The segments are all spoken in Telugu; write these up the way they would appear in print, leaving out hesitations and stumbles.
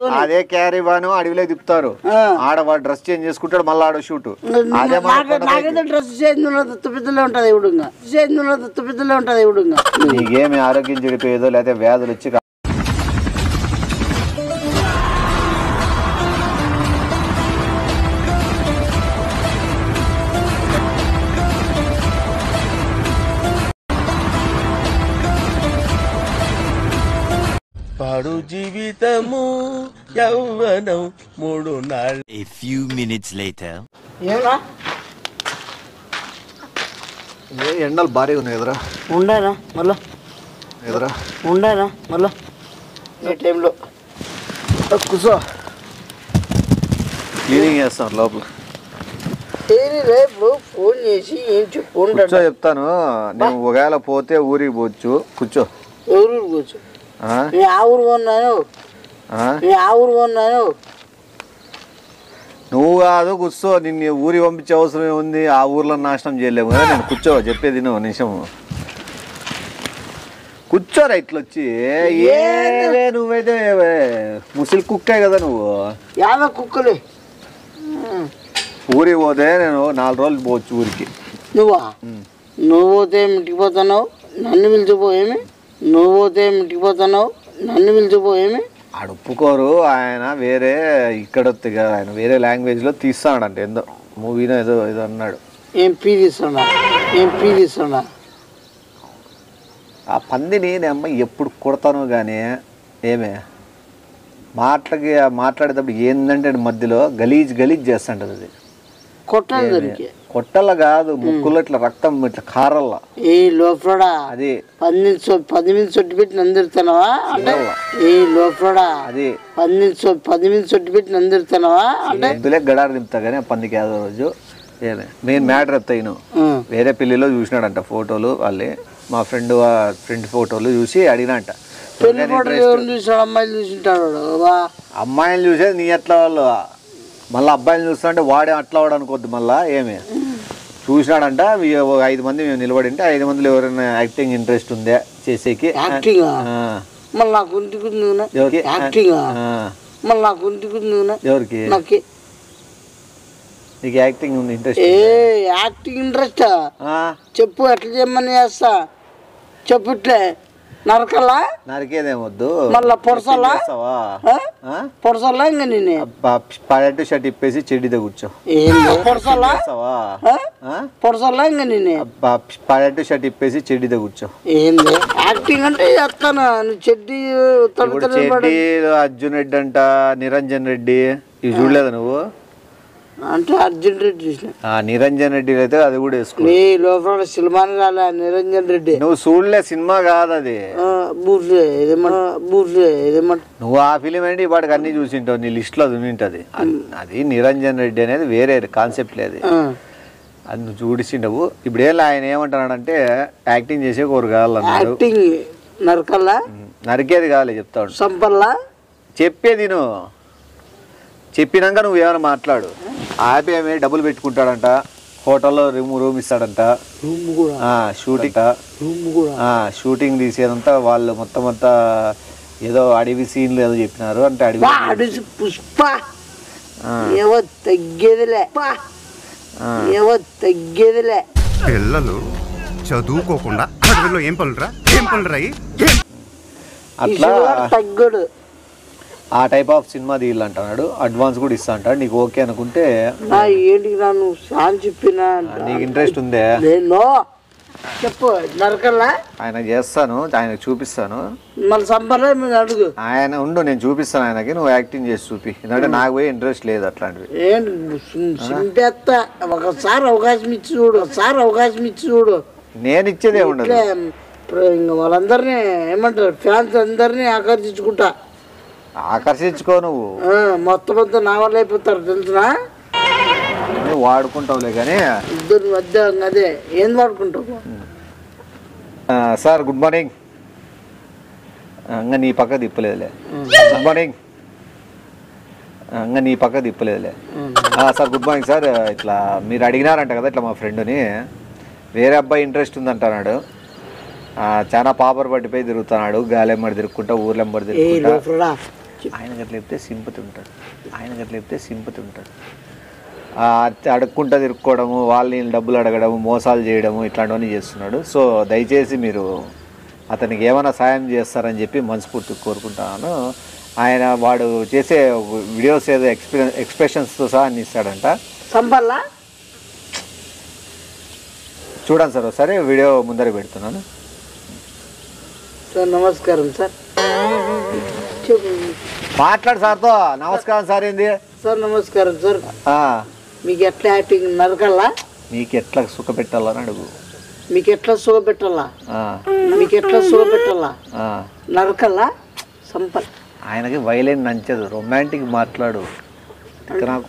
అదే క్యారీవాన్ అడవిలో తిప్పుతారు ఆడ వాడు డ్రెస్ చేంజ్ చేసుకుంటాడు మళ్ళీ ఆడ షూట్ అదే నాకైతే డ్రెస్ చేంజ్ తుప్పిద్దలే ఉంటది ఇవిడుగా తుప్పిద్దలే ఉంటది ఇవిడుగా నీకేమి ఆరోగ్యం చెడిపోయేదో లేకపోతే వ్యాధులు వచ్చి పాడు జీవితము యౌవనం 3 నాళ్ళు. A few minutes later. ఏమరా ఎండలు భారీ ఉన్నాయి ఎదురా ఉండారా మళ్ళా ఎదురా ఉండారా మళ్ళా ఈ టైంలో కూర్చో క్లీనింగ్ చేస్తాను లోపల రేపు ఫోన్ చేసి ఏం కూర్చో చెప్తాను నేను ఒకవేళ పోతే ఊరికి పోవచ్చు కూర్చో ఎవరు కూర్చో ఆ ఊరు కొన్నాను నువ్వు కాదు కూర్చో నిన్ను ఊరి పంపించే అవసరం ఏముంది ఆ ఊర్లో నాశనం చేయలేము కదా నేను కూర్చో చెప్పేది నువ్వు నిమిషం కూర్చోరా ఇట్లొచ్చి నువ్వైతే ముసిలి కుక్కే కదా నువ్వు యాభై కుక్కలే ఊరికి పోతే నేను 4 రోజులు పోవచ్చు ఊరికి నువ్వు పోతే మిటికిపోతున్నావు నన్ను పిలిచిపోయేమి నువ్వు పోతే మిటికిపోతున్నావు నన్ను పిలిచిపోయేమి ఆడు ఒప్పుకోరు ఆయన వేరే ఇక్కడ కదా ఆయన వేరే లాంగ్వేజ్లో తీస్తాడంట ఏందో మూవీనో ఏదో ఏదో అన్నాడు ఏం పీ తీస్తున్నా ఆ పందిని నేను ఎప్పుడు కొడతాను కానీ ఏమే మాట్లాడేటప్పుడు ఏందంటే మధ్యలో గలీజ్ చేస్తుంటది అది కొట్టల కాదు ముక్కులో ఇట్లా రక్తం ఇట్లా కారల్లా ఏ లోపడా అది 10 నిమిషం సొట్టు పెట్టి నందిరుతున్నావా అంటే ఏ లోపడా అది 10 నిమిషం సొట్టు పెట్టి నందిరుతున్నావా అంటే ఇందులో గడారు దింపుతా కానీ ఆ పందికి ఏదో రోజు మెయిన్ మ్యాటర్ ఎత్తాను వేరే పెళ్లిలో చూసినాడంట ఫోటోలు వాళ్ళే మా ఫ్రెండ్ ఫోటోలు చూసి అడిగినంట పెళ్లి ఫోటోలు ఎవరు చూసాడు అమ్మాయిలు చూసింటాడు అమ్మాయిలు చూసేది నీ ఎట్లా వాళ్ళు మళ్ళీ అబ్బాయిలు చూస్తుంటే వాడే అట్లా వాడు అనుకోద్దు మళ్ళా ఏమి చూసినాడంట 5 మంది మేము నిలబడింటే 5 మందిలో ఎవరైనా యాక్టింగ్ ఇంట్రెస్ట్ ఉందే చేసేకి ఎవరికి నీకు యాక్టింగ్ ఉంది ఇంట్రెస్ట్ యాక్టింగ్ ఇంట్రెస్ట్ చెప్పు ఎట్లా చేయమని చేస్తా చెప్పు ఇట్లే నరికేదేమొద్దు మళ్ళా పొడసల్లా ఇంకా నేను పడట్టు షర్ట్ ఇప్పేసి చెడ్డితో కూర్చో పొడసల్లా ఇంకా నేను పడట్టు షర్ట్ ఇప్పేసి చెడ్డితో కూర్చో ఏంది యాక్టింగ్ అంటే చేస్తాను చెడ్డి చెడ్డి అర్జున్ రెడ్డి అంట నిరంజన్ రెడ్డి ఇవి చూడలేదా నువ్వు అంటే అర్జున్ రెడ్డి చూసిన నిరంజన్ రెడ్డి అయితే అది కూడా వేసుకో లోపల సినిమాని రాలే నిరంజన్ రెడ్డి నువ్వు చూడలే సినిమా కాదు అది నువ్వు ఆ ఫిలిం ఏంటి వాడికి అన్ని చూసింటావు నీ లిస్ట్ లో ఉంటది అది నిరంజన్ రెడ్డి అనేది వేరే కాన్సెప్ట్ లేదు అది నువ్వు చూడిసిండవు ఇప్పుడు ఆయన ఏమంటున్నాడంటే యాక్టింగ్ చేసే కోరు కావాలన్నాడు నరికేది కావాలి చెప్తాడు సంపల్లా చెప్పేది నువ్వు చెప్పినాక నువ్వు ఏమైనా మాట్లాడు ఆపి ఏమి డబ్బులు పెట్టుకుంటాడంట హోటల్లో రూమ్ ఇస్తాడంట షూటింగ్ తీసేదంతా వాళ్ళు మొత్తం అంతా ఏదో అడవి సీన్లు ఏదో చెప్పినారు అంటే అడవి పుష్ప తగ్గేదిలే పిల్లలు చదువుకోకుండా అడవిలో ఏం పనులురా అట్లా తగ్గడు ఆ టైప్ ఆఫ్ సినిమా తీయాలి అంటున్నాడు అడ్వాన్స్ కూడా ఇస్తా అంటాడు నీకు ఓకే అనుకుంటే ఏంటి నన్ను చెప్పినా నీకు ఇంట్రెస్ట్ ఉందే చెప్పు నరకల్లా ఆయన చేస్తాను ఆయనకు చూపిస్తాను మళ్ళీ సంపర్లే మీరు అడుగు ఆయన ఉండు నేను చూపిస్తాను ఆయనకి నువ్వు యాక్టింగ్ చేసి చూపి ఎందుకంటే నాకు పోయి ఇంట్రెస్ట్ లేదు అట్లాంటివి ఏంటి ఒకసారి అవకాశం ఇచ్చి చూడు నేను ఇచ్చేదే ఉండదు ఇంకా వాళ్ళందరినీ ఏమంటారు ఫ్యాన్స్ అందరినీ ఆకర్షించుకో నువ్వు మొత్తం అంతా నా వల్ల అయిపోతారు తెలుసునా వాడుకుంటావులే కానీ ఇద్దరు మధ్య అదే ఏం వాడుకుంటావు సార్ గుడ్ మార్నింగ్ ఇంకా నీ పక్క తిప్పలేదులే గుడ్ మార్నింగ్ ఇంకా నీ పక్క తిప్పలేదులే సార్ గుడ్ మార్నింగ్ సార్ ఇట్లా మీరు అడిగినారంట కదా ఇట్లా మా ఫ్రెండ్ని వేరే అబ్బాయి ఇంట్రెస్ట్ ఉందంటున్నాడు చాలా పాపర్ పట్టిపోయి తిరుగుతున్నాడు గాలెమ్మడి తిరుగుకుంటా ఊర్లెంబడి తిరుగుకుంటా ఆయనకి అట్లా చెప్తే సింపతి ఉంటాడు అడుక్కుంటా తిరుక్కోవడము వాళ్ళని డబ్బులు అడగడము మోసాలు చేయడము ఇట్లాంటివన్నీ చేస్తున్నాడు. సో దయచేసి మీరు అతనికి ఏమైనా సాయం చేస్తారని చెప్పి మనస్ఫూర్తి కోరుకుంటాను. ఆయన వాడు చేసే వీడియోస్ ఏదో ఎక్స్ప్రెషన్స్తో సహా అన్ని ఇస్తాడంట. సంపల్లా చూడండి సార్ ఒకసారి వీడియో ముందర పెడుతున్నాను. సార్ నమస్కారం సార్. మాట్లాడు సార్తో. నమస్కారం సార్. ఏంది సార్ నమస్కారం సార్. మీకు ఎట్లా యాక్టింగ్ నరకల్లా? మీకు ఎట్లా సుఖ పెట్టాలని అడుగు. మీకు ఎట్లా సుఖ పెట్టాలా? నరకల్లా సంపల్. ఆయనకి వైలెంట్ నచ్చదు, రొమాంటిక్ మాట్లాడు. నాకు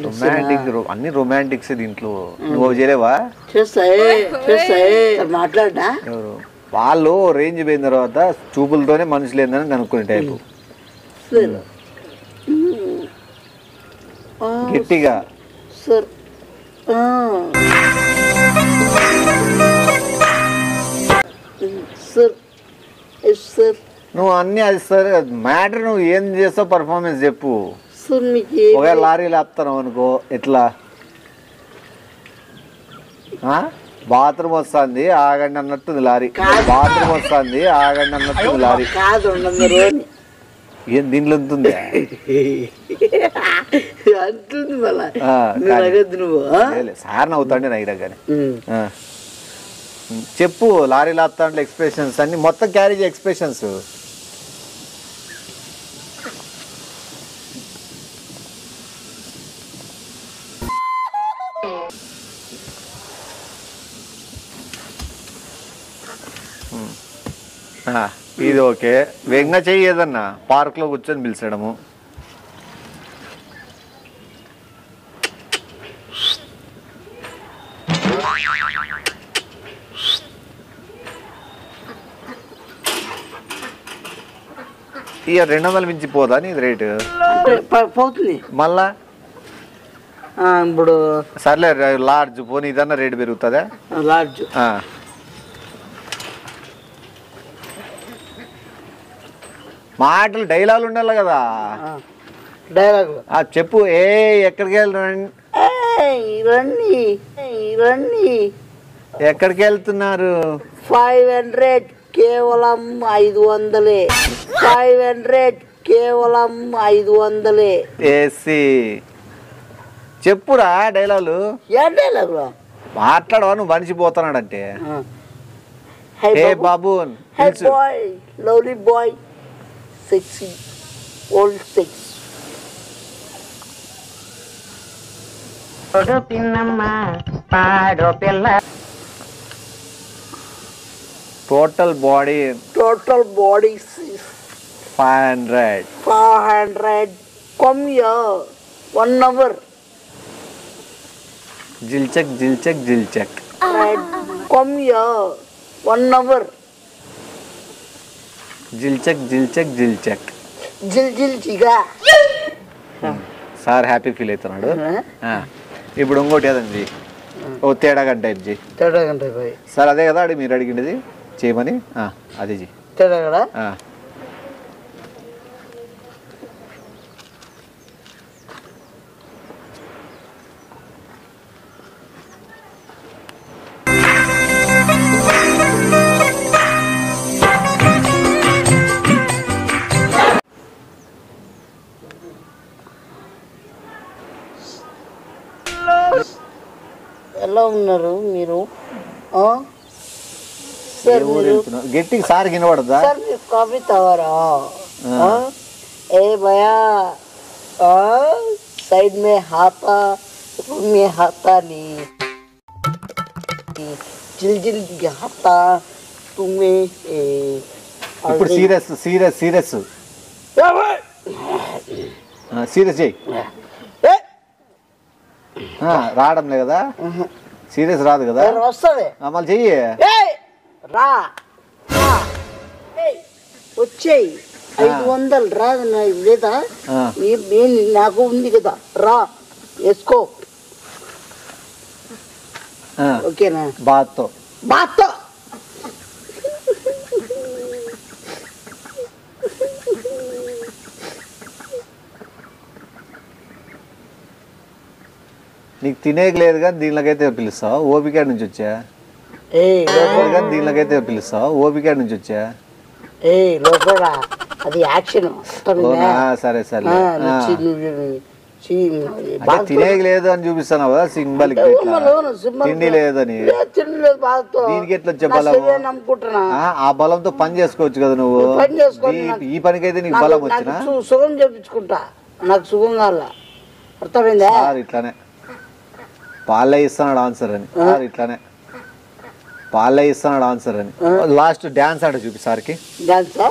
రొమాంటిక్ అన్ని రొమాంటిక్స్ దీంట్లో. నువ్వు చేయలేవా? మాట్లాడా ఎవరు వాళ్ళు రేంజ్ పోయిన తర్వాత చూపులతోనే మనుషులు ఏందని కనుక్కునే టైపు. గట్టిగా సార్. సార్ నువ్వు అన్ని అది సార్ మ్యాటర్. నువ్వు ఏం చేస్తావు పర్ఫార్మెన్స్ చెప్పు. ఒకవేళ లారీ లేపుతాను అనుకో ఎట్లా? బాత్రూమ్ వస్తుంది ఆగండి అన్నట్టుంది లారీ. బాత్రూమ్ వస్తుంది ఆగండి అన్నట్టుంది లారీ. ఏం దీంట్లో ఉంటుంది సార్ నవ్వుతాండి నా దగ్గర. చెప్పు లారీ లాపుతా అంటే ఎక్స్ప్రెషన్స్ అన్ని మొత్తం క్యారేజ్ ఎక్స్ప్రెషన్స్. ఇది ఓకే. వేగంగా చెయ్యి. ఏదన్నా పార్క్లో కూర్చొని పిలిచడము. ఇక 200 మించి పోదా నీది రేటు? పోతుంది మళ్ళా. ఇప్పుడు సర్లే లార్జ్ పోనీ ఇదన్నా రేటు పెరుగుతుందా? లార్జ్ మాటలు డైలాగులు ఉండాలి కదా. డైలాగ్ చెప్పు. ఎక్కడికి వెళ్తారండి? ఎక్కడికి వెళ్తున్నారు? 500 కేవలం 500. 500 కేవలం 500. ఏసీ చెప్పురా డైలాగులు. ఏ డైలాగ్ మాట్లాడవా? నువ్వు మనిషిపోతున్నాడంటే. హే బాబు, boy, lovely boy, sexy old sex. Total body 500. Come here, 1 hour. జిల్చక్. Come here, 1 hour. జిల్చక్. జిల్జిగా. సార్ హ్యాపీ ఫీల్ అవుతున్నాడు. ఇప్పుడు ఇంకోటి ఏదండి ఓ తేడా గంట జీ. తేడా గంట సార్ అదే కదా మీరు అడిగినది చేయమని. అదే జీ తేడా కదా. ఎలా ఉన్నారు మీరు? గట్టిగా సార్ వినబడదా? సార్ మీరు కాఫీ తాగారా? ఏ భయా సైడ్ మే హాతా రూమ్ మే హాతా నీ జిల్ హాతా తుమ్మే. ఇప్పుడు సీరియస్ చెయ్యి. రావడం లేదు కదా? సీరియస్ రాదు కదా? వస్తుంది మళ్ళీ చెయ్యి. రా వచ్చేయి. 500 రాదు లేదా? నాకు ఉంది కదా, రా వేసుకో. ఓకేనా? బాత్తో నీకు తినేకి లేదు కానీ దీనిలోకైతే పిలుస్తావు ఓపిక నుంచి వచ్చా ఏ కానీ దీనిలోకైతే పిలుస్తావు ఓపిక నుంచి వచ్చా ఏ లోపల అది యాక్షన్ సరే సరే తినేకి లేదు అని చూపిస్తాను కదా సింబల్ తిండి లేదని దీనికి ఎట్లా చెప్పాలి ఆ బలంతో పని చేసుకోవచ్చు కదా నువ్వు ఈ పనికైతే నీకు బలం వచ్చినా సుఖం చేపించుకుంటా నాకు సుఖం కావాల అర్థమైందా ఇట్లానే పాలే ఇస్తున్నాడు ఆన్సర్ అని ఇట్లానే పాలే ఇస్తున్నాడు ఆన్సర్ అని లాస్ట్ డాన్స్ ఆడ చూపి సార్కి డాన్సా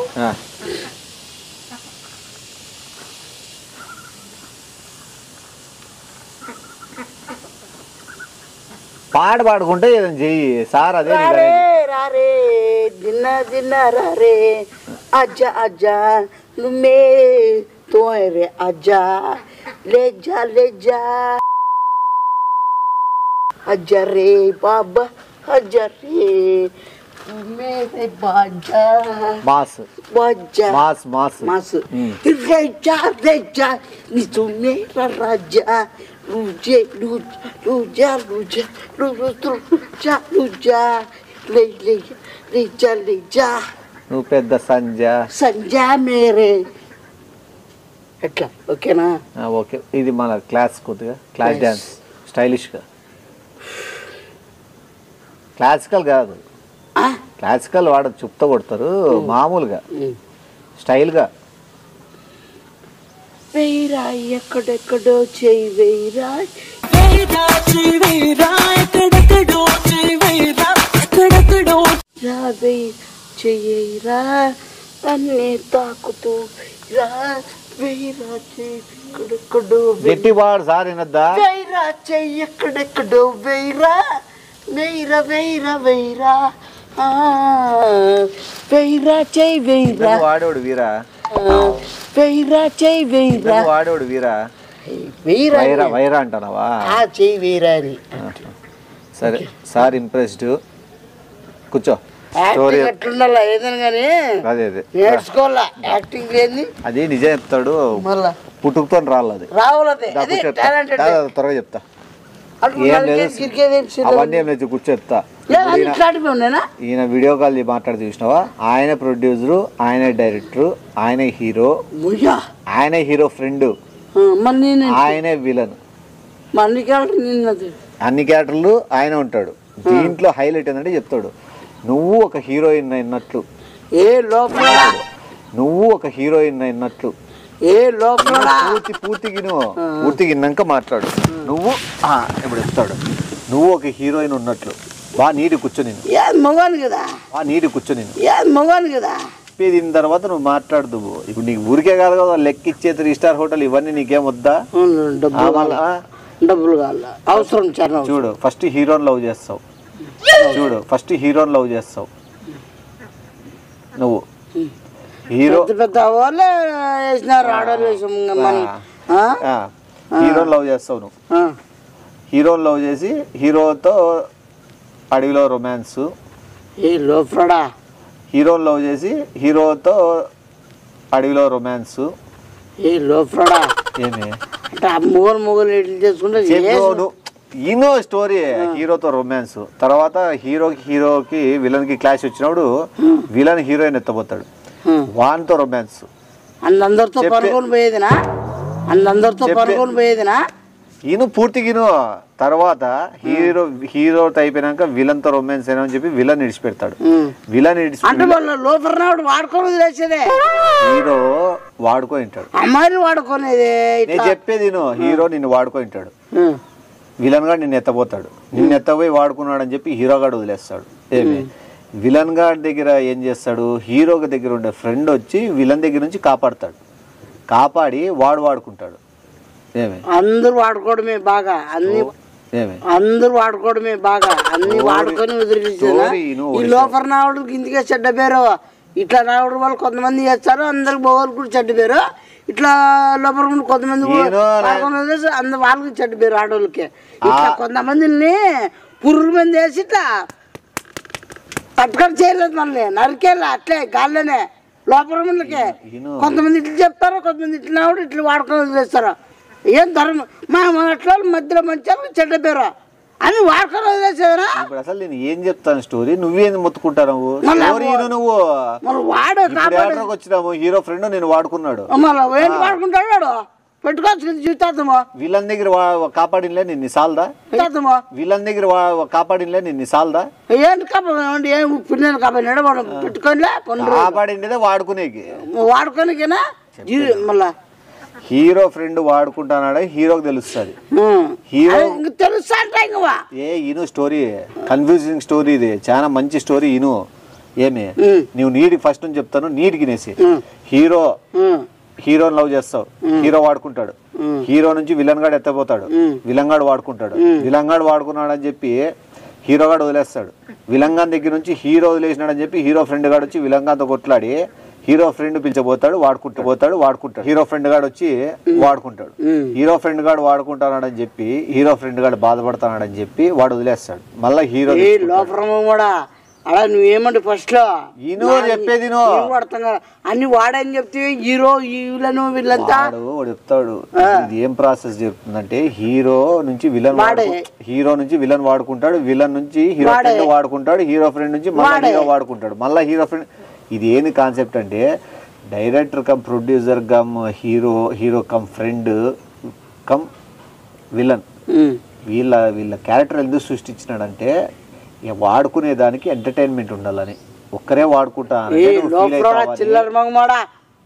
పాడుకుంటే ఏదైనా చెయ్యి సార్ అదే రారే దిన్న దిన్న రారే అజ్జా అజ్జా నువ్వే తోరే అజ్జా లేజా లేజా అజ్జా రే బాబా అజ్జా రే మేరే బాజా మాస్ బాజా మాస్ మాస్ మాస్ లేజా లేజా నీ తుమేరా రాజా Luja, luja, luja, luja, luja, luja, leja, leja. నువ్వు పెద్ద సంజా మేరే ఎట్లా ఓకేనా ఓకే ఇది మన క్లాస్ కొద్దిగా క్లాస్ డాన్స్ స్టైలిష్గా క్లాసికల్ కాదు క్లాసికల్ వాడు చుప్త కొడతారు మామూలుగా స్టైల్గా వేరా ఎక్కడెక్కడో చేయి వేరా రావే చెయ్యరా అన్నీ తాకుతూ రా వేరా చెయ్యెక్కడెక్కడో గట్టివాడు సార్ వినద్దా వేరా చెయ్యెక్కడెక్కడో వేరా వేరా వేరా వేరా వేరా చెయ్యి వేరా వాడోడు వీరా వేరా చెయ్యి వేరా వాడోడు వీరా వేరా వైరా అంటానవా చెయ్యి వేరా అని సరే సార్ ఇంప్రెస్డ్ కూర్చో యాక్టింగ్ ఎట్లుండాలా ఏదైనా కానీ అదే అదే నేర్చుకోవాలా యాక్టింగ్ ఏంది అది నిజం చెప్తాడు మళ్ళా పుట్టుకతో రాలేదు రావాలదే త్వరగా చెప్తా ఏం లేదు అవన్నీ ఏం లేదు కూర్చో చెప్తా ఈయన వీడియో కాల్ మాట్లాడి చూసినావా ఆయన ప్రొడ్యూసరు ఆయన డైరెక్టర్ ఆయన హీరో ఆయన హీరో ఫ్రెండ్ ఆయనే విలన్ అన్ని క్యారెక్టర్లు ఆయన ఉంటాడు దీంట్లో హైలైట్ ఏంటంటే చెప్తాడు నువ్వు ఒక హీరోయిన్ అయినట్లు నువ్వు ఒక హీరోయిన్ అయినట్లు పూర్తిగిన్నాక మాట్లాడు నువ్వు ఇప్పుడు చెప్తాడు నువ్వు ఒక హీరోయిన్ ఉన్నట్లు బాగా నీటి కూర్చొని మొగాను కదా బాగా నీటి కూర్చొని మొగాను కదా దీని తర్వాత నువ్వు మాట్లాడదు ఇప్పుడు నీకు ఊరికే కాదు కదా లెక్కిచ్చే 3 స్టార్ హోటల్ ఇవన్నీ నీకేం వద్దా డబ్బులు కావాలా అవసరం చూడు ఫస్ట్ హీరోని లవ్ చేస్తావు నువ్వు హీరో పెద్ద వాళ్ళే వేసినారు ఆడవాళ్ళు హీరోని లవ్ చేస్తావు నువ్వు హీరోని లవ్ చేసి హీరోతో అడవిలో రొమాన్స్ హీరోని లవ్ చేసి హీరోతో అడవిలో రొమాన్స్ ఏమి మొగలు ఎట్లా చేసుకుంటే ఈనో స్టోరీ హీరోతో రొమాన్స్ తర్వాత హీరోకి విలన్ కి క్లాష్ వచ్చినప్పుడు విలన్ హీరోయిన్ ఎత్తపోతాడు వాన్తో రొమాన్స్ అందరితో పడుకొని పోయేదినా ఈయన పూర్తిగా తర్వాత హీరోతో అయిపోయినాక విలన్ తో రొమాన్స్ అయినా అని చెప్పి విలన్ ఇడిచిపెడతాడు హీరో వాడుకుంటాడు అమ్మాయిని వాడుకునేది నేను చెప్పేది హీరో నిన్ను వాడుకుంటాడు విలన్ గా నిన్ను ఎత్తపోతాడు నిన్ను ఎత్తపోయి వాడుకున్నాడు అని చెప్పి హీరో గాడు వదిలేస్తాడు ఏమి విలన్ గాడి దగ్గర ఏం చేస్తాడు హీరో దగ్గర ఉండే ఫ్రెండ్ వచ్చి విలన్ దగ్గర నుంచి కాపాడి వాడుకుంటాడు అందరూ వాడుకోవడమే బాగా అందరూ వాడుకోవడమే బాగా అన్ని వాడుకొని వదిలించారు ఈ లోపల నావుడికి ఇందుకే చెడ్డ పేరు ఇట్లా నావుడు వాళ్ళు కొంతమంది చేస్తారు అందరికి బోగోలు కూడా చెడ్డ పేరు ఇట్లా లోపల కొంతమంది అందరు వాళ్ళకి చెడ్డ పేరు ఆడవాళ్ళకి ఇట్లా కొంతమందిని పురుగు మంది వేసి ఇట్లా పట్టుకొని చేయలేదు మళ్ళీ నరికేళ్ళ అట్లే గాల్లోనే లోపల ముందుకే కొంతమంది ఇట్లా చెప్తారు కొంతమంది ఇట్లా నావుడు ఇట్లా వాడుకొని వదిలేస్తారు ఏం ధర్మం మన అట్లా మధ్యలో మంచిగా చెడ్డ పేరు అని వాడుకొని వదిలేసేదరా. ఇప్పుడు అసలు నేను ఏం చెప్తాను స్టోరీ, నువ్వేం మొత్తుకుంటావు నువ్వు మరి వాడు వచ్చినాము హీరో ఫ్రెండ్ నేను వాడుకున్నాడు, మళ్ళీ ఏంటి వాడుకుంటాడు వాడు పెట్టుకోవచ్చు జీవితార్థమో. వీళ్ళని దగ్గర కాపాడినలే నిన్ను సాల్దా, వీళ్ళని దగ్గర కాపాడినలే నిన్ను సాల్దా. ఏంటి కాపాడు ఏం పిల్లలు కాపాడినాడు వాడు పెట్టుకోనిలే కాపాడిందే వాడుకునేకి వాడుకోనికేనా మళ్ళా. హీరో ఫ్రెండ్ వాడుకుంటానాడే హీరోకి తెలుస్తుంది. హీరో తెలుస్తా అంటే ఇను స్టోరీ కన్ఫ్యూజింగ్ స్టోరీ, ఇది చాలా మంచి స్టోరీ. ఇను ఏమి నువ్వు నీటికి ఫస్ట్ నుంచి చెప్తాను, నీటికి నేసి హీరోని లవ్ చేస్తావు, హీరో వాడుకుంటాడు, హీరో నుంచి విలన్ గాడు ఎత్తపోతాడు, విలన్ గాడు వాడుకుంటాడు, విలన్ గాడు వాడుకున్నాడు అని చెప్పి హీరో గాడు వదిలేస్తాడు, విలంగాన్ దగ్గర నుంచి హీరో వదిలేసినాడు అని చెప్పి హీరో ఫ్రెండ్ గాడు వచ్చి విలంగాన్తో కొట్లాడి హీరో ఫ్రెండ్ పిలిచబోతాడు, వాడుకుంటాడు. హీరో ఫ్రెండ్ గాడు వచ్చి వాడుకుంటాడు, హీరో ఫ్రెండ్ గాడు వాడుకుంటానని చెప్పి హీరో ఫ్రెండ్ గాడు బాధపడతానని చెప్పి వాడు వదిలేస్తాడు. మళ్ళా హీరో కూడా అలా నువ్వేమంటే ఫస్ట్ లో చెప్పేది అన్ని వాడని చెప్తే హీరో వీళ్ళను వీళ్ళంతా చెప్తాడు. ఇది ఏం ప్రాసెస్ చెప్తుందంటే హీరో నుంచి విలన్ వాడుకుంటాడు, విలన్ నుంచి హీరో ఫ్రెండ్ వాడుకుంటాడు, హీరో ఫ్రెండ్ నుంచి మళ్ళీ హీరో వాడుకుంటాడు, మళ్ళీ హీరో ఫ్రెండ్. ఇది ఏంది కాన్సెప్ట్ అంటే director come producer come hero come friend come villain, వీళ్ళ క్యారెక్టర్ ఎందుకు సృష్టించినాడంటే వాడుకునే దానికి ఎంటర్టైన్మెంట్ ఉండాలని. ఒక్కరే వాడుకుంటాను చిల్లర మగమాడా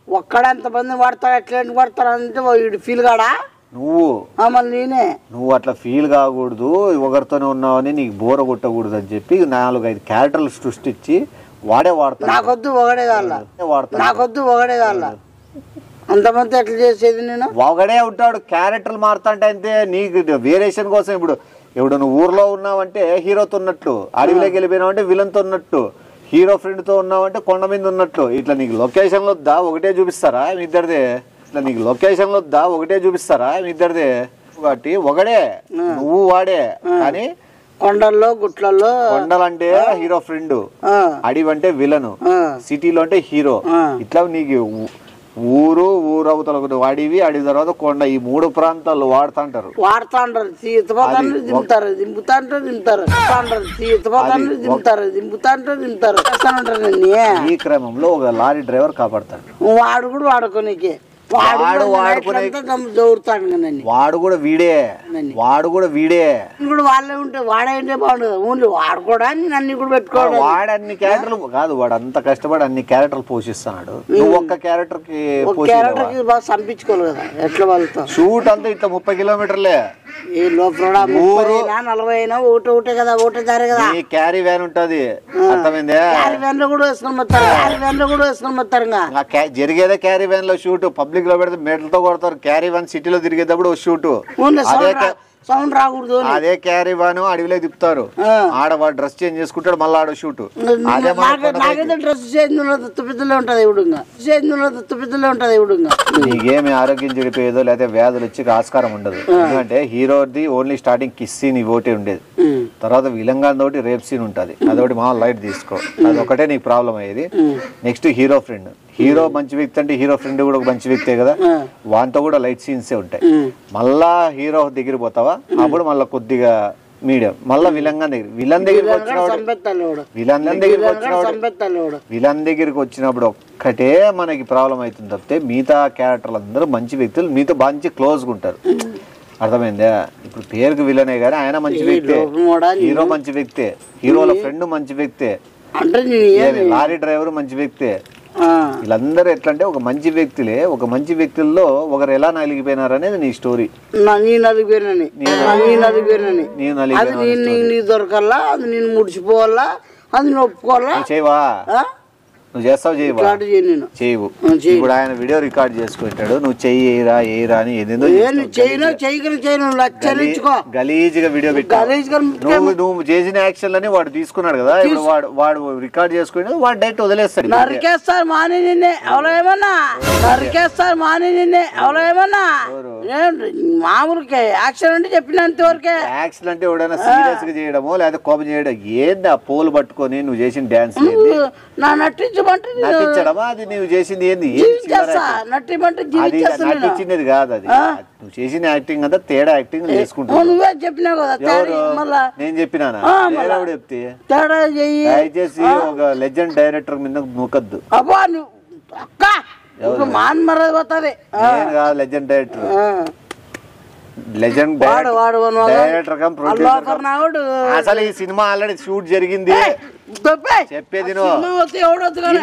ఒక్కడంత మంది వాడతాడు, ఎట్లా వాడతాడు అంటే వీడు ఫీల్ కాడా నువ్వు అట్లా ఫీల్ కాకూడదు, ఒకరితోనే ఉన్నావని నీకు బోర కొట్టకూడదు అని చెప్పి 4-5 క్యారెక్టర్లు సృష్టించి వాడే వాడతాడు. నాకొద్దు ఒకడే కాళ్ళ అంతమంది ఎట్లా చేసేది నేను ఒకడే ఉంటాడు, క్యారెక్టర్లు మారుతాంటే అంతే. నీకు వేరియేషన్ కోసం ఇప్పుడు నువ్వు ఊర్లో ఉన్నావంటే హీరోతో ఉన్నట్లు, అడవిలోకి వెళ్ళిపోయినావంటే విలన్తో ఉన్నట్టు, హీరో ఫ్రెండ్తో ఉన్నావంటే కొండ మీద ఉన్నట్లు. ఇట్లా నీకు లొకేషన్లో వద్దా ఒకటే చూపిస్తారా మీ ఇద్దరిదే? కాబట్టి ఒకడే నువ్వు వాడే. కానీ కొండల్లో గుట్లలో కొండలంటే హీరో ఫ్రెండ్, అడవి అంటే విలను, సిటీలో అంటే హీరో. ఇట్లా నీకు ఊరవతల అడవి తర్వాత కొండ, ఈ 3 ప్రాంతాలు వాడుతుంటారు. ఈ క్రమంలో ఒక లారీ డ్రైవర్ కాపాడతాడు. వాడు కూడా వాడుకోనికి వాడు కూడా వీడే వాళ్ళే ఉంటే వాడంటే బాగుండదు. ఓన్లీ వాడుకోవడానికి అన్ని కూడా పెట్టుకోవడం. వాడన్ని క్యారెక్టర్లు కాదు, వాడు అంత కష్టపడి అన్ని క్యారెక్టర్లు పోషిస్తున్నాడు. నువ్వు ఒక్క క్యారెక్టర్ కి బాగా చంపించుకోవాలి కదా. ఎట్లా వాళ్ళతో షూట్ అంతా ఇట్లా 30 కిలోమీటర్లే, ఈ లోపల 40 అయినా ఒకటే కదా, ఒకటే దారి కదా. క్యారీ వ్యాన్ ఉంటది, అర్థమైందే? క్యారీ వ్యాన్ లో కూడా వేసుకొని వస్తారు. జరిగేదే క్యారీ వ్యాన్ లో షూట్, పబ్లిక్ లో పెడితే మెడలతో కొడతారు. క్యారీ వ్యాన్ సిటీలో తిరిగేటప్పుడు షూట్, సౌండ్ రాకూడదు. అదే క్యారీ వ్యాన్ అడవిలో తిప్పుతారు, ఆడ వాడు డ్రెస్ చేంజ్ చేసుకుంటాడు, మళ్ళీ ఆడ షూట్. నాకైతే డ్రెస్ చేంజ్ పెద్దలే ఉంటది ఇవిడుగా. నీకేమి ఆరోగ్యం చెడిపోయేదో లేకపోతే వ్యాధులు వచ్చి ఆస్కారం ఉండదు. ఎందుకంటే హీరోది ఓన్లీ స్టార్టింగ్ కిస్ సీన్ ఒకటి ఉండేది, తర్వాత విలంగాన్ తోటి రేప్ సీన్ ఉంటది, అదొకటి మా లైట్ తీసుకో, అదొకటే నీకు ప్రాబ్లం అయ్యేది. నెక్స్ట్ హీరో ఫ్రెండ్, హీరో మంచి వ్యక్తి అంటే హీరో ఫ్రెండ్ కూడా ఒక మంచి వ్యక్తే కదా, వాంతో కూడా లైట్ సీన్సే ఉంటాయి. మళ్ళా హీరో దగ్గర పోతావా, అప్పుడు మళ్ళీ కొద్దిగా మీడియం, మళ్ళీ విలన్ దగ్గరికి వచ్చినప్పుడు ఒక్కటే మనకి ప్రాబ్లం అవుతుంది తప్పితే మిగతా క్యారెక్టర్లు అందరూ మంచి వ్యక్తులు, మీతో మంచి క్లోజ్గా ఉంటారు. అర్థమైందా? ఇప్పుడు పేరుకి విలనే కానీ ఆయన మంచి వ్యక్తే, హీరో మంచి వ్యక్తే, హీరోల ఫ్రెండ్ మంచి వ్యక్తే, లారీ డ్రైవర్ మంచి వ్యక్తే. వీళ్ళందరూ ఎట్లా అంటే ఒక మంచి వ్యక్తులే, ఒక మంచి వ్యక్తుల్లో ఒకరు ఎలా నలిగిపోయినారు అనేది నీ స్టోరీ. దొరకల్లా, అది నేను ముడిచిపోవాలా, అది ఒప్పుకోవాలా. చేయవా? నువ్వు చేస్తావు చేయవా? చేయవు. ఇప్పుడు ఆయన వీడియో రికార్డ్ చేసుకుంటాడు, నువ్వు చెయ్యిరా ఏరా అని ఏదేదో గలీజ్గా వీడియో పెట్టావు. నువ్వు చేసిన యాక్షన్ లని వాడు తీసుకున్నాడు కదా, ఇప్పుడు వాడు రికార్డ్ చేసుకుని వాడు డైరెక్ట్ వదిలేస్తాడు. నరికేస్తారు మాని నిన్నే ఎవరో ఏమన్నా, మామూలుగా యాక్షన్ అంటే చెప్పినంత వరకే. యాక్షన్ అంటే ఎవడైనా సీరియస్ గా చేయడమో లేదా కోపం చేయడం ఏంది? ఆ పోలు పట్టుకొని నువ్వు చేసిన డాన్స్ నా నటించి నటించమంటే నటించడమా అది నువ్వు చేసింది ఏంది నటిమంటే నటించినది కాదు అది నువ్వు చేసిన యాక్టింగ్ అంతా తేడా యాక్టింగ్ చేసుకుంటావు నువ్వే చెప్పినావు కదా మళ్ళా నేను చెప్పినానా చెప్తే తేడా చెయ్యి దయచేసి ఒక లెజెండ్ డైరెక్టర్ మీద నూకద్దు అబ్బా నువ్వు అక్క మాన్ మరది పోతుంది నేను కాదు legend director legend director come producer అసలు ఈ సినిమా ఆల్రెడీ షూట్ జరిగింది చెప్పేది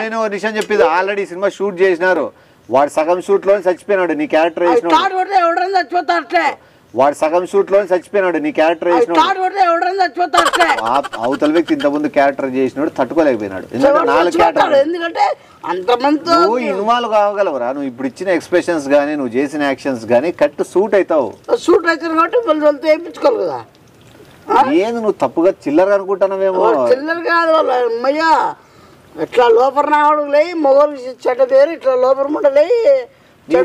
నేను నిజం చెప్పేది ఆల్రెడీ సినిమా షూట్ చేసినారు వాడు సగం షూట్ లో చచ్చిపోయినాడు నీ క్యారెక్టర్ చచ్చిపోతా వాడు సగం షూట్ లో చచ్చిపోయినాడు నీ క్యారెక్టర్ అవతల వ్యక్తి ఇంత ముందు క్యారెక్టర్ చేసినాడు తట్టుకోలేకపోయినాడు ఎందుకంటే అంతమంది నువ్వు ఇన్వాల్వ్ కావగలవురా నువ్వు ఇప్పుడు ఇచ్చిన ఎక్స్ప్రెషన్స్ గానీ నువ్వు చేసిన యాక్షన్స్ గానీ కరెక్ట్ సూట్ అవుతావు సూట్ అవుతారు కాబట్టి వేయించుకోవాలి కదా ఏంది నువ్వు తప్పుగా చిల్లర అనుకుంటున్నావేమో చిల్లర కాదు వాళ్ళు అమ్మయ్యా ఇట్లా లోపల నాడు లే మొగలు చెడ్డ పేరు ఇట్లా లోపల ముండలే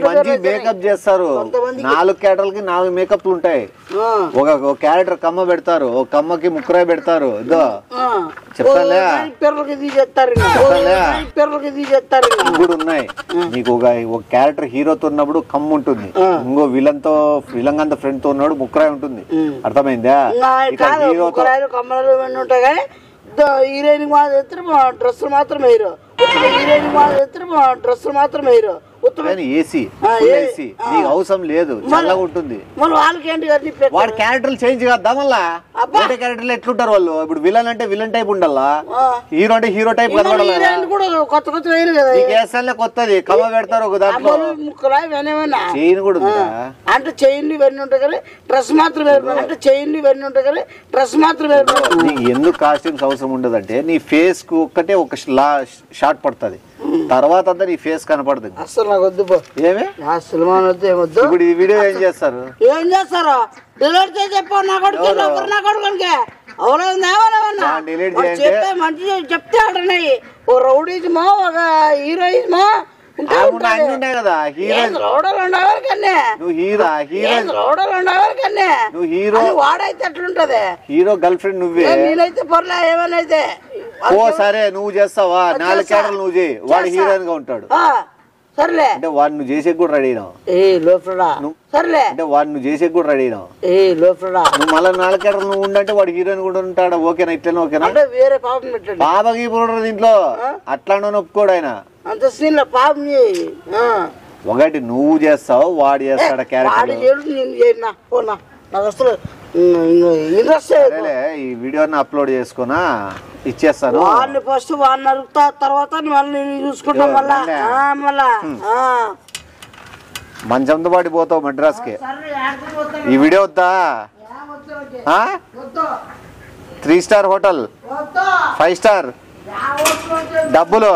మంచి మేకప్ చేస్తారు 4 క్యారెక్టర్లకి 4 మేకప్లు ఉంటాయి ఒక క్యారెక్టర్ కమ్మ పెడతారు ఒక కమ్మకి ముక్కరాయ పెడతారు ఇదో చెప్తాలే కూడా ఉన్నాయి నీకు ఒక క్యారెక్టర్ హీరోతో ఉన్నప్పుడు కమ్మ ఉంటుంది ఇంకో విలన్ అంత ఫ్రెండ్ తో ఉన్నాడు ముక్కరాయ ఉంటుంది అర్థమైందా ఉంటాయి కానీ హీరోయిన్ డ్రెస్సులు మాత్రం హీరో హీరోయిన్ డ్రెస్సులు మాత్రం హీరో ఏసీ నీకు అవసరం లేదు చల్లగా ఉంటుంది వాడి క్యారెక్టర్లు చేంజ్ కదా మళ్ళా వేరే క్యారెక్టర్లు ఎట్లుంటారు వాళ్ళు ఇప్పుడు విలన్ అంటే విలన్ టైప్ ఉండాలా హీరో అంటే హీరో టైప్ కనబడాలి కొత్తది కమ్మ పెడతారు ఒక దాంట్లో చైన్ కూడా ఉందా అంటే చైన్లు ఇవన్నీ ఉంటాయి కానీ డ్రెస్ మాత్రం అంటే చైన్లు ఇవన్నీ ఉంటాయి కానీ డ్రెస్ మాత్రం నీకు ఎందుకు కాస్ట్యూమ్స్ అవసరం ఉండదంటే నీ ఫేస్ కు ఒక్కటే ఒక షాట్ పడుతుంది తర్వాత అంతా నీ ఫేస్ కనపడదు అసలు నాకు వద్దు ఏమే సినిమా వద్దు ఏమొద్దు ఇప్పుడు ఈ వీడియో ఏం చేస్తారు డిలీట్ చేసి చెప్పు నా కొడుకు నా కొడుకునికి చెప్పే మంచి చెప్తే ఆడనాయి ఓ రౌడీజమో ఒక హీరోయిజమో వాడైతే ఎట్లుంటది హీరో గర్ల్ ఫ్రెండ్ నువ్వే నేనైతే పొరలే ఏమనైతే ఓ సరే నువ్వు చేస్తావా 4 క్యారెక్టర్లు నువ్వు చేయి వాడు హీరోయిన్ గా ఉంటాడు సర్లే అంటే వాడు నువ్వు చేసే కూడా రెడీ సర్లే అంటే వాడు నువ్వు చేసే కూడా రెడీ నువ్వు మళ్ళీ 4 క్యారెక్టర్లు నువ్వు ఉండంటే వాడు హీరోయిన్ కూడా ఉంటాడు ఓకేనా ఇట్లా ఓకేనా వేరే పాపం పెట్టండి పాపకి ఇప్పుడు దీంట్లో అట్లా ఒప్పుకోడు ఆయన అంత సీన్ పాపం ఒకటి నువ్వు చేస్తావు వాడు చేస్తాడు క్యారెక్టర్ ఈ వీడియోని అప్లోడ్ చేసుకున్నా ఇచ్చేస్తాను వాళ్ళని ఫస్ట్ వాళ్ళని అడుగుతా తర్వాత మళ్ళీ చూసుకుంటాం మళ్ళా మంచంతో పాటు పోతావు మద్రాస్ కి ఈ వీడియో వద్దా 3 స్టార్ హోటల్ 5 స్టార్ డబ్బులు